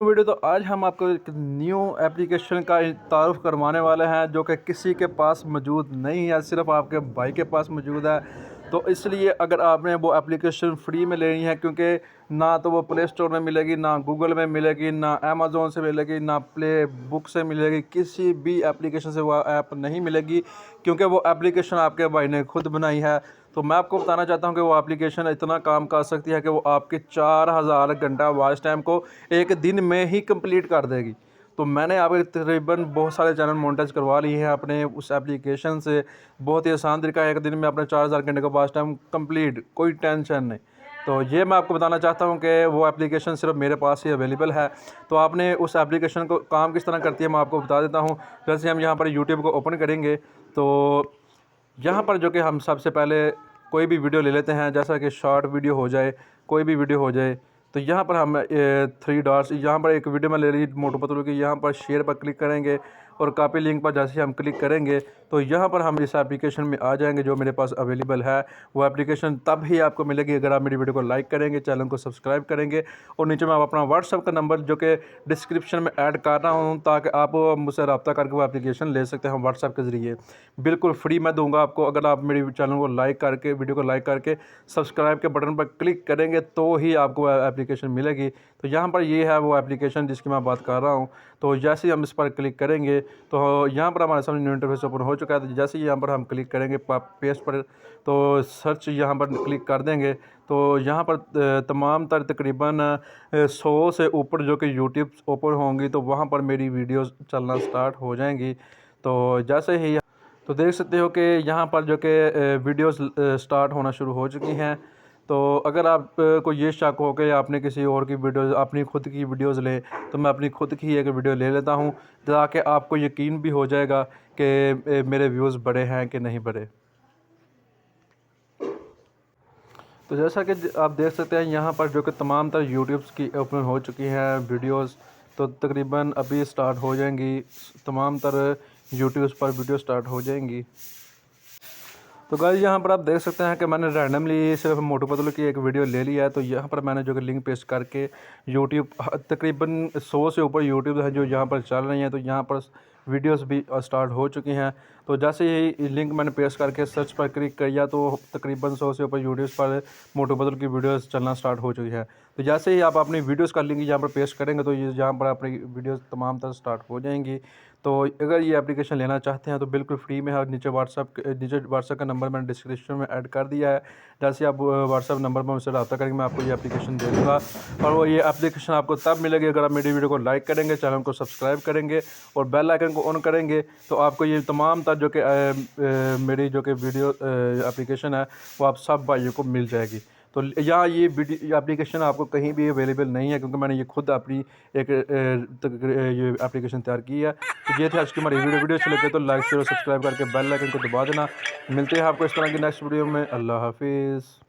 Video तो आज हम आपको एक न्यू एप्लीकेशन का तारुफ करवाने वाले हैं जो कि किसी के पास मौजूद नहीं है, सिर्फ आपके भाई के पास मौजूद है। तो इसलिए अगर आपने वो एप्लीकेशन फ्री में लेनी है, क्योंकि ना तो वो प्ले स्टोर में मिलेगी, ना गूगल में मिलेगी, ना अमेज़ोन से मिलेगी, ना प्ले बुक से मिलेगी, किसी भी एप्लीकेशन से वो ऐप नहीं मिलेगी, क्योंकि वो एप्लीकेशन आपके भाई ने खुद बनाई है। तो मैं आपको बताना चाहता हूँ कि वो एप्लीकेशन इतना काम कर सकती है कि वो आपके 4000 घंटा वॉच टाइम को एक दिन में ही कंप्लीट कर देगी। तो मैंने आपके तकरीबन बहुत सारे चैनल मोनेटाइज करवा लिए हैं अपने उस एप्लीकेशन से। बहुत ही आसान तरीका है, एक दिन में अपने 4000 घंटे का वॉच टाइम कंप्लीट, कोई टेंशन नहीं। तो ये मैं आपको बताना चाहता हूँ कि वो एप्लीकेशन सिर्फ मेरे पास ही अवेलेबल है। तो आपने उस एप्लीकेशन को काम किस तरह करती है मैं आपको बता देता हूँ। जैसे हम यहाँ पर यूट्यूब को ओपन करेंगे तो यहाँ पर जो कि हम सबसे पहले कोई भी वीडियो ले लेते हैं, जैसा कि शॉर्ट वीडियो हो जाए, कोई भी वीडियो हो जाए। तो यहाँ पर हम 3 डॉट्स, यहाँ पर एक वीडियो में ले ली मोटू पतलू की, यहाँ पर शेयर पर क्लिक करेंगे और कॉपी लिंक पर जैसे हम क्लिक करेंगे तो यहाँ पर हम इस एप्लीकेशन में आ जाएंगे जो मेरे पास अवेलेबल है। वो एप्लीकेशन तब ही आपको मिलेगी अगर आप मेरी वीडियो को लाइक करेंगे, चैनल को सब्सक्राइब करेंगे और नीचे मैं अपना व्हाट्सअप का नंबर जो कि डिस्क्रिप्शन में ऐड कर रहा हूँ, ताकि आप मुझसे रब्ता करके वो एप्लीकेशन ले सकते हैं व्हाट्सअप के ज़रिए। बिल्कुल फ्री मैं दूंगा आपको, अगर आप मेरी चैनल को लाइक करके, वीडियो को लाइक करके सब्सक्राइब के बटन पर क्लिक करेंगे तो ही आपको एप्लीकेशन मिलेगी। तो यहाँ पर ये है वो एप्लीकेशन जिसकी मैं बात कर रहा हूँ। तो जैसे ही हम इस पर क्लिक करेंगे तो यहाँ पर हमारे सामने न्यू इंटरफेस ओपन हो चुका है। तो जैसे ही यहाँ पर हम क्लिक करेंगे पेस्ट पर, तो सर्च यहाँ पर क्लिक कर देंगे तो यहाँ पर तमाम तर तकरीबन 100 से ऊपर जो कि यूट्यूब ओपन होंगी, तो वहाँ पर मेरी वीडियोस चलना स्टार्ट हो जाएंगी। तो जैसे ही तो देख सकते हो कि यहाँ पर जो कि वीडियोस स्टार्ट होना शुरू हो चुकी हैं। तो अगर आप को ये शक हो कि आपने किसी और की वीडियोस, अपनी खुद की वीडियोस लें, तो मैं अपनी खुद की एक वीडियो ले लेता हूँ, ताकि आपको यकीन भी हो जाएगा कि मेरे व्यूज़ बड़े हैं कि नहीं बड़े। तो जैसा कि आप देख सकते हैं यहाँ पर जो कि तमाम तरह यूट्यूब्स की ओपन हो चुकी हैं वीडियोस। तो तकरीबन अभी स्टार्ट हो जाएंगी, तमाम तरह यूट्यूब्स पर वीडियो स्टार्ट हो जाएंगी। तो गाइस यहाँ पर आप देख सकते हैं कि मैंने रैंडमली सिर्फ मोटू पतलू की एक वीडियो ले लिया है। तो यहाँ पर मैंने जो कि लिंक पेस्ट करके यूट्यूब, तकरीबन 100 से ऊपर यूट्यूब है जो यहाँ पर चल रही हैं, तो यहाँ पर वीडियोस भी स्टार्ट हो चुकी हैं। तो जैसे ही लिंक मैंने पेस्ट करके सर्च पर क्लिक किया तो तकरीबन 100 से ऊपर यूट्यूब पर मोटू पतलू की वीडियोस चलना स्टार्ट हो चुकी है। तो जैसे ही आप अपनी वीडियोस का लिंक यहाँ पर पेस्ट करेंगे तो ये यहाँ पर अपनी वीडियोस तमाम तरह स्टार्ट हो जाएंगी। तो अगर ये एप्लीकेशन लेना चाहते हैं तो बिल्कुल फ्री में है, और नीचे व्हाट्सअप का नंबर मैंने डिस्क्रिप्शन में ऐड कर दिया है। जैसे आप व्हाट्सअप नंबर पर मुझसे रब्ता करेंगे, मैं आपको ये एप्लीकेशन दे दूँगा। और वो ये एप्लीकेशन आपको तब मिलेगी अगर आप मेरी वीडियो को लाइक करेंगे, चैनल को सब्सक्राइब करेंगे और बेल आइकन को ऑन करेंगे। तो आपको ये तमाम तर जो कि मेरी जो कि वीडियो एप्लीकेशन है वो आप सब भाइयों को मिल जाएगी। तो यहाँ ये वीडियो एप्लीकेशन आपको कहीं भी अवेलेबल नहीं है, क्योंकि मैंने ये खुद अपनी एक ये एप्लीकेशन तैयार की है। तो ये थे आज की हमारी वीडियो अच्छी लगे तो लाइक शेयर और सब्सक्राइब करके बेल आइकन को दबा देना। मिलते हैं आपको इस तरह की नेक्स्ट वीडियो में। अल्लाह हाफिज़।